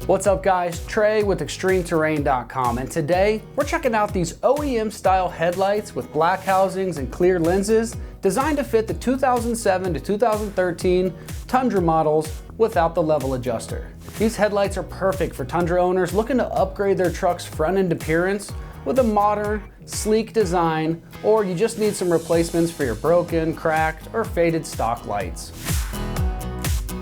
What's up guys, Trey with ExtremeTerrain.com, and today we're checking out these OEM style headlights with black housings and clear lenses designed to fit the 2007 to 2013 Tundra models without the level adjuster. These headlights are perfect for Tundra owners looking to upgrade their truck's front end appearance with a modern, sleek design, or you just need some replacements for your broken, cracked, or faded stock lights.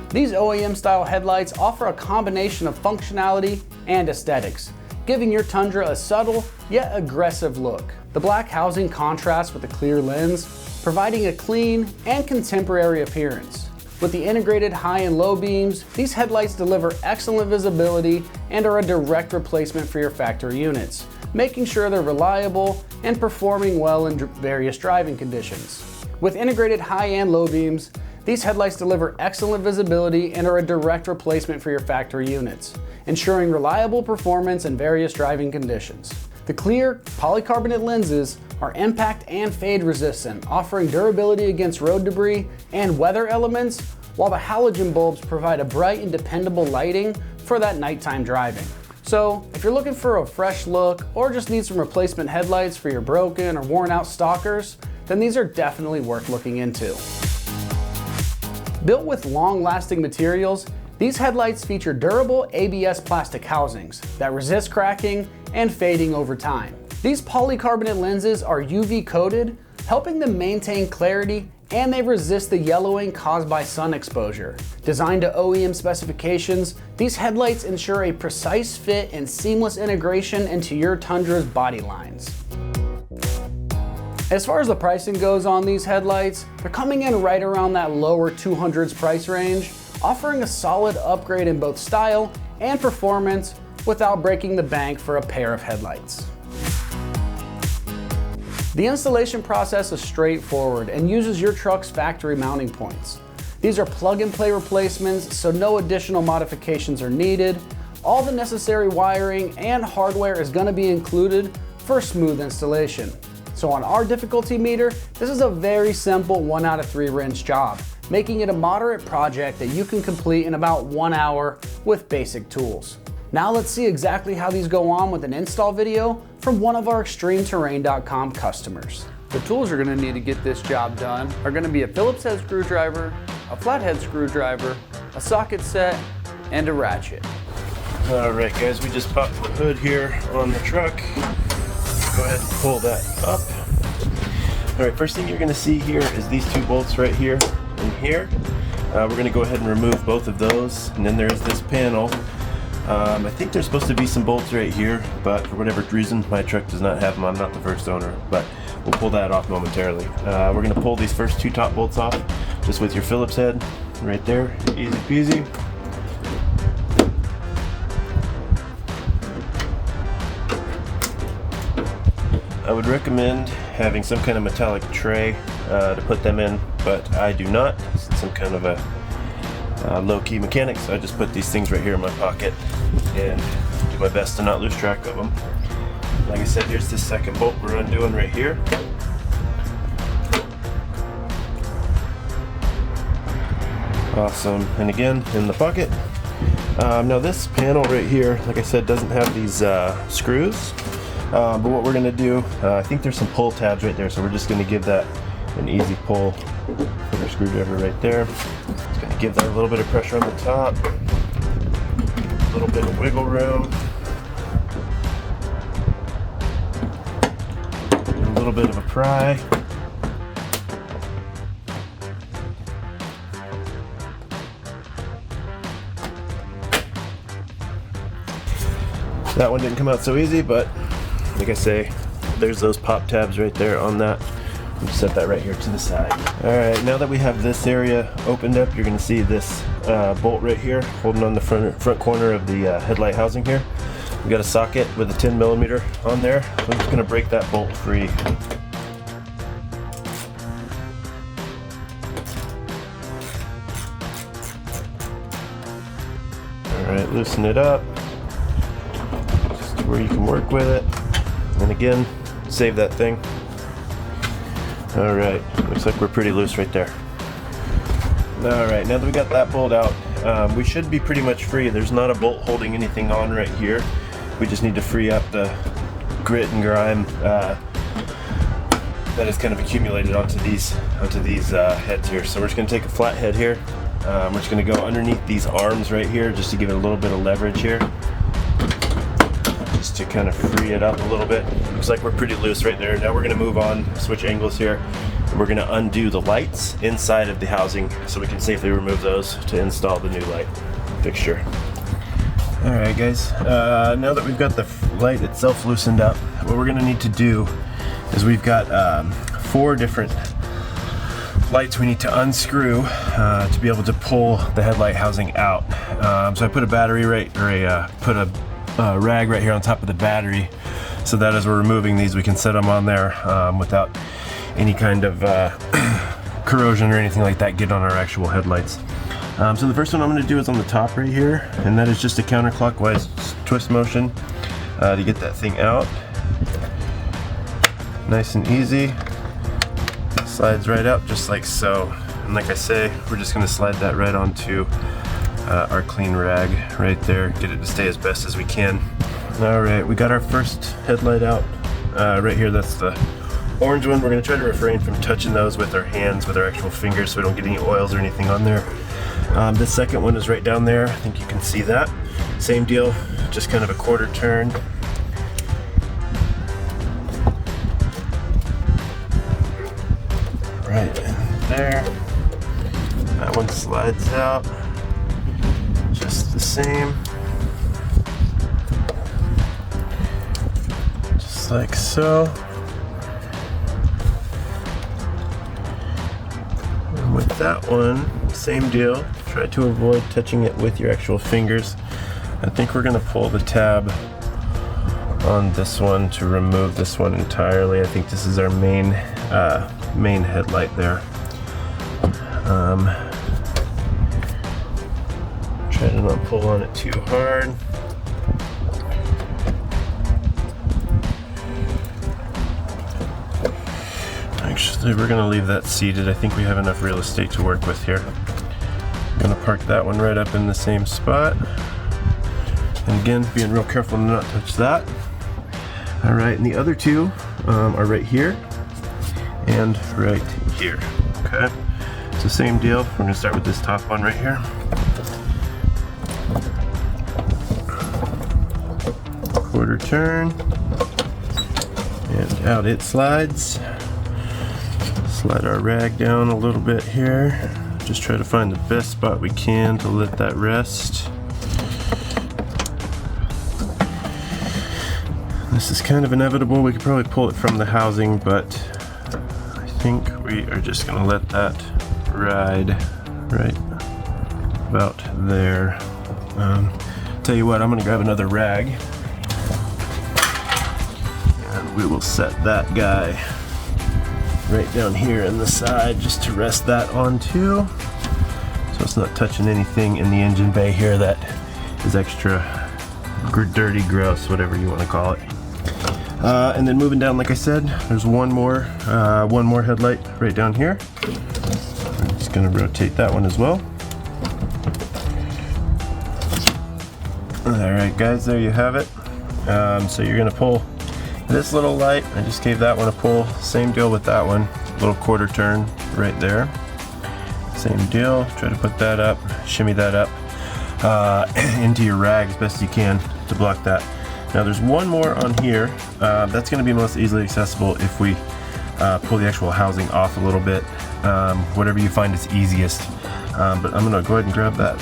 These OEM style headlights offer a combination of functionality and aesthetics, giving your Tundra a subtle yet aggressive look. The black housing contrasts with the clear lens, providing a clean and contemporary appearance. With the integrated high and low beams, these headlights deliver excellent visibility and are a direct replacement for your factory units, making sure they're reliable and performing well in various driving conditions. With integrated high and low beams, these headlights deliver excellent visibility and are a direct replacement for your factory units, ensuring reliable performance in various driving conditions. The clear polycarbonate lenses are impact and fade resistant, offering durability against road debris and weather elements, while the halogen bulbs provide a bright and dependable lighting for that nighttime driving. So if you're looking for a fresh look or just need some replacement headlights for your broken or worn out stalkers, then these are definitely worth looking into. Built with long-lasting materials, these headlights feature durable ABS plastic housings that resist cracking and fading over time. These polycarbonate lenses are UV coated, helping them maintain clarity, and they resist the yellowing caused by sun exposure. Designed to OEM specifications, these headlights ensure a precise fit and seamless integration into your Tundra's body lines. As far as the pricing goes on these headlights, they're coming in right around that lower 200s price range, offering a solid upgrade in both style and performance without breaking the bank for a pair of headlights. The installation process is straightforward and uses your truck's factory mounting points. These are plug-and-play replacements, so no additional modifications are needed. All the necessary wiring and hardware is going to be included for smooth installation. So on our difficulty meter, this is a very simple 1 out of 3 rinse job, making it a moderate project that you can complete in about 1 hour with basic tools. Now let's see exactly how these go on with an install video from one of our ExtremeTerrain.com customers. The tools you're going to need to get this job done are going to be a Phillips head screwdriver, a flathead screwdriver, a socket set, and a ratchet. Alright guys, we just popped the hood here on the truck. Go ahead and pull that up. Alright, first thing you're going to see here is these two bolts right here and here. We're going to go ahead and remove both of those, and then there's this panel. I think there's supposed to be some bolts right here, but for whatever reason my truck does not have them. I'm not the first owner, but we'll pull that off momentarily. We're going to pull these first two top bolts off just with your Phillips head right there. Easy peasy. I would recommend having some kind of metallic tray to put them in, but I do not. It's some kind of a low-key mechanic, so I just put these things right here in my pocket and do my best to not lose track of them. Like I said, here's this second bolt we're undoing right here. Awesome, and again in the pocket. Now this panel right here, like I said, doesn't have these screws. But what we're going to do, I think there's some pull tabs right there, so we're just going to give that an easy pull. Put our screwdriver right there. Just going to give that a little bit of pressure on the top, a little bit of wiggle room, and a little bit of a pry. That one didn't come out so easy, but like I say, there's those pop tabs right there on that. We'll set that right here to the side. Alright, now that we have this area opened up, you're going to see this bolt right here holding on the front corner of the headlight housing here. We've got a socket with a 10mm on there. So I'm just going to break that bolt free. Alright, loosen it up just to where you can work with it. And again, save that thing. Alright, looks like we're pretty loose right there. Alright, now that we got that bolt out, we should be pretty much free. There's not a bolt holding anything on right here. We just need to free up the grit and grime that is kind of accumulated onto these heads here. So we're just going to take a flat head here. We're just going to go underneath these arms right here just to give it a little bit of leverage here, just to kind of free it up a little bit. Looks like we're pretty loose right there. Now we're going to move on, switch angles here, and we're going to undo the lights inside of the housing so we can safely remove those to install the new light fixture. Alright guys, now that we've got the light itself loosened up, what we're going to need to do is we've got 4 different lights we need to unscrew to be able to pull the headlight housing out. So I put a battery put a rag right here on top of the battery, so that as we're removing these we can set them on there without any kind of corrosion or anything like that getting on our actual headlights. So the first one I'm going to do is on the top right here, and that is just a counterclockwise twist motion to get that thing out. Nice and easy. Slides right out just like so. And like I say, we're just going to slide that right onto our clean rag right there, get it to stay as best as we can. Alright, we got our first headlight out right here. That's the orange one. We're going to try to refrain from touching those with our hands, with our actual fingers, so we don't get any oils or anything on there. The second one is right down there. I think you can see that. Same deal, just kind of a quarter turn. Right in there. That one slides out just the same. Just like so. And with that one, same deal. Try to avoid touching it with your actual fingers. I think we're going to pull the tab on this one to remove this one entirely. I think this is our main headlight there. Try to not pull on it too hard. Actually, we're going to leave that seated. I think we have enough real estate to work with here. I'm going to park that one right up in the same spot. And again, being real careful to not touch that. Alright, and the other two are right here and right here. Okay, so same deal. We're going to start with this top one right here. Quarter turn. And out it slides. Slide our rag down a little bit here. Just try to find the best spot we can to let that rest. This is kind of inevitable. We could probably pull it from the housing, but I think we are just going to let that ride right about there. Tell you what, I'm going to grab another rag and we will set that guy right down here in the side just to rest that on too, so it's not touching anything in the engine bay here that is extra dirty, gross, whatever you want to call it. And then moving down, like I said, there's one more headlight right down here. I'm just going to rotate that one as well. Alright guys, there you have it. So you're going to pull this little light. I just gave that one a pull. Same deal with that one. Little quarter turn right there. Same deal. Try to put that up, shimmy that up into your rag as best you can to block that. Now there's one more on here. That's going to be most easily accessible if we pull the actual housing off a little bit. Whatever you find is easiest. But I'm going to go ahead and grab that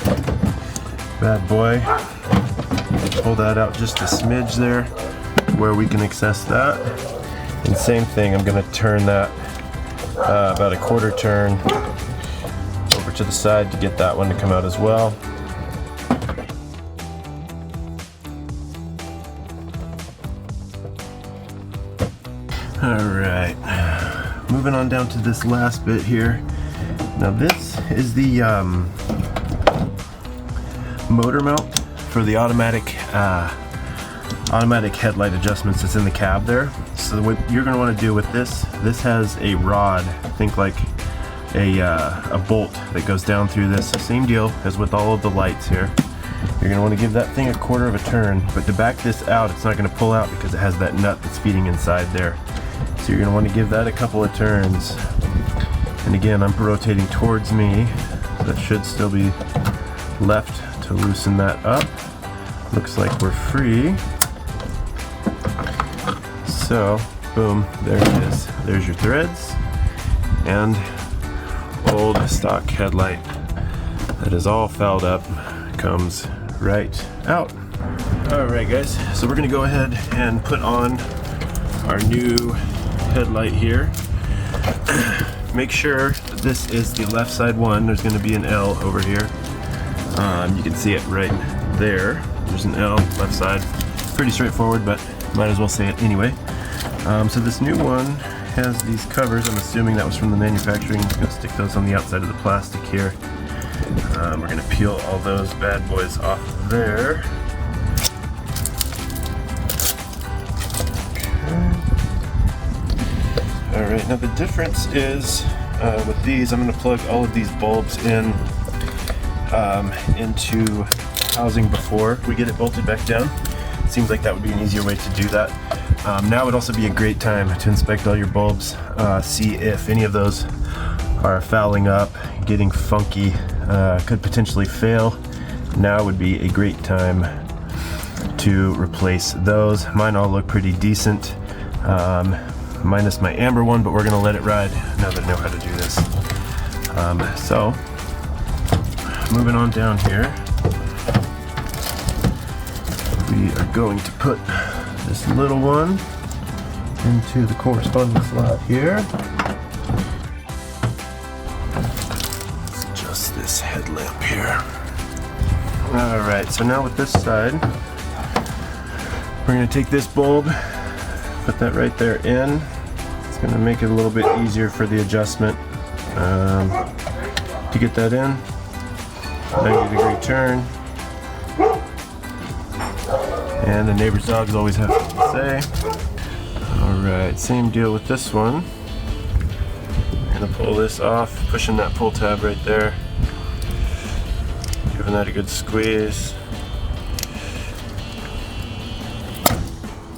bad boy. Pull that out just a smidge there where we can access that. And same thing, I'm going to turn that about a quarter turn over to the side to get that one to come out as well. Alright, moving on down to this last bit here. Now this is the motor mount for the automatic headlight adjustments that's in the cab there. So what you're going to want to do with this has a rod, think like a bolt that goes down through this. Same deal as with all of the lights here. You're going to want to give that thing a quarter of a turn, but to back this out, it's not going to pull out because it has that nut that's feeding inside there. So you're going to want to give that a couple of turns. And again, I'm rotating towards me. That should still be left to loosen that up. Looks like we're free. So, boom, there it is. There's your threads and old stock headlight that is all fouled up comes right out. Alright guys, so we're gonna go ahead and put on our new headlight here. Make sure that this is the left side one. There's gonna be an L over here. You can see it right there. There's an L left side. Pretty straightforward, but might as well say it anyway. So this new one has these covers. I'm assuming that was from the manufacturing. I'm gonna stick those on the outside of the plastic here. We're gonna peel all those bad boys off of there. Okay. All right, now the difference is with these, I'm gonna plug all of these bulbs in into housing before we get it bolted back down. Seems like that would be an easier way to do that. Now would also be a great time to inspect all your bulbs, see if any of those are fouling up, getting funky, could potentially fail. Now would be a great time to replace those. Mine all look pretty decent, minus my amber one, but we're gonna let it ride now that I know how to do this. So, moving on down here, we are going to put this little one into the corresponding slot here. Let's adjust this headlamp here. Alright, so now with this side, we're going to take this bulb, put that right there in. It's going to make it a little bit easier for the adjustment. To get that in, 90-degree turn. And the neighbor's dogs always have to say. Alright, same deal with this one. I'm gonna pull this off, pushing that pull tab right there. Giving that a good squeeze.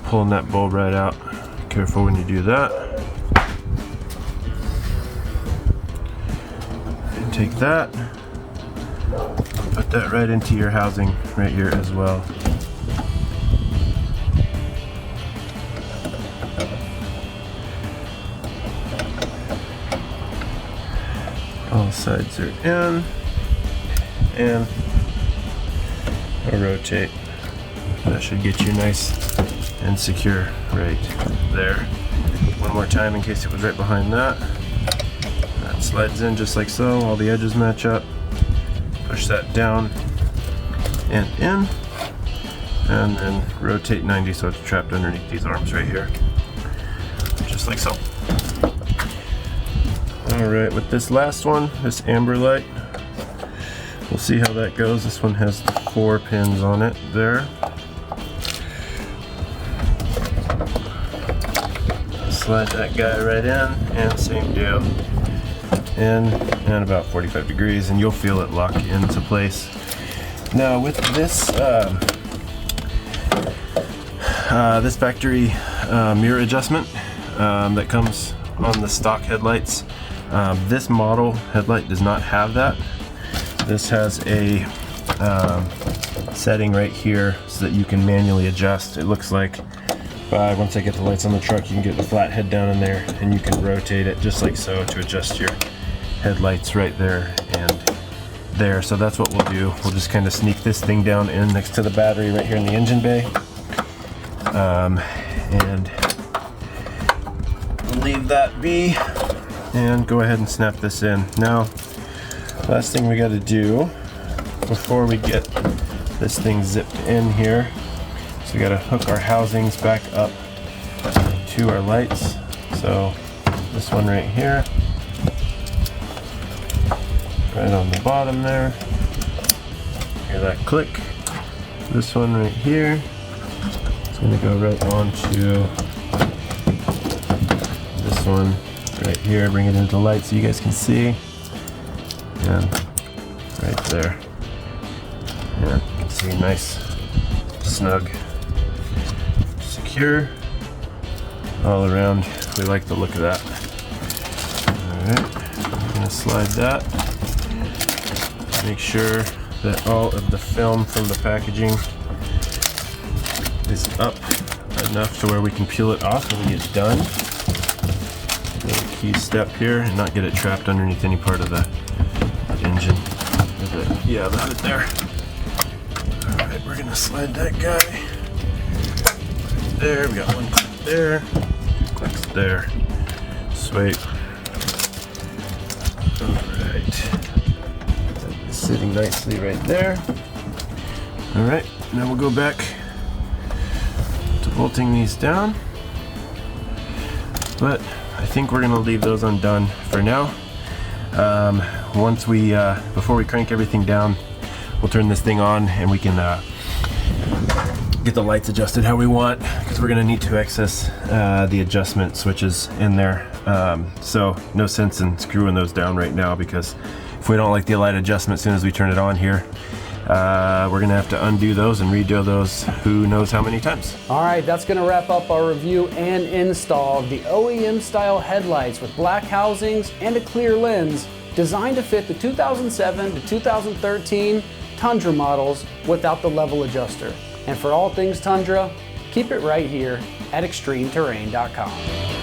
Pulling that bulb right out. Careful when you do that. And take that. Put that right into your housing right here as well. All sides are in, and I'll rotate. That should get you nice and secure right there. One more time in case it was right behind that. That slides in just like so, all the edges match up. Push that down and in, and then rotate 90 so it's trapped underneath these arms right here. Just like so. Alright, with this last one, this amber light, we'll see how that goes. This one has 4 pins on it there. Slide that guy right in, and same deal. In and about 45 degrees, and you'll feel it lock into place. Now with this this factory mirror adjustment that comes on the stock headlights, this model headlight does not have that. This has a setting right here so that you can manually adjust. It looks like once I get the lights on the truck, you can get the flat head down in there and you can rotate it just like so to adjust your headlights right there and there. So that's what we'll do. We'll just kind of sneak this thing down in next to the battery right here in the engine bay, and leave that be and go ahead and snap this in. Now, last thing we got to do before we get this thing zipped in here, so we got to hook our housings back up to our lights. So this one right here, right on the bottom there, hear that click. This one right here, it's going to go right onto this one right here, bring it into the light so you guys can see. And right there. Yeah, you can see nice, snug, secure all around. We like the look of that. Alright, I'm gonna slide that. Make sure that all of the film from the packaging is up enough to where we can peel it off when we get done. Another key step here, and not get it trapped underneath any part of the engine. Yeah, the hood there. Alright, we're gonna slide that guy there. We got one clip there, 2 clicks there. Sweet. Alright. That's sitting nicely right there. Alright, now we'll go back to bolting these down. But I think we're gonna leave those undone for now. Once we, before we crank everything down, we'll turn this thing on and we can get the lights adjusted how we want, because we're gonna need to access the adjustment switches in there. So no sense in screwing those down right now, because if we don't like the light adjustment as soon as we turn it on here, we're gonna have to undo those and redo those who knows how many times. All right, that's gonna wrap up our review and install of the OEM style headlights with black housings and a clear lens, designed to fit the 2007 to 2013 Tundra models without the level adjuster. And for all things Tundra, keep it right here at ExtremeTerrain.com.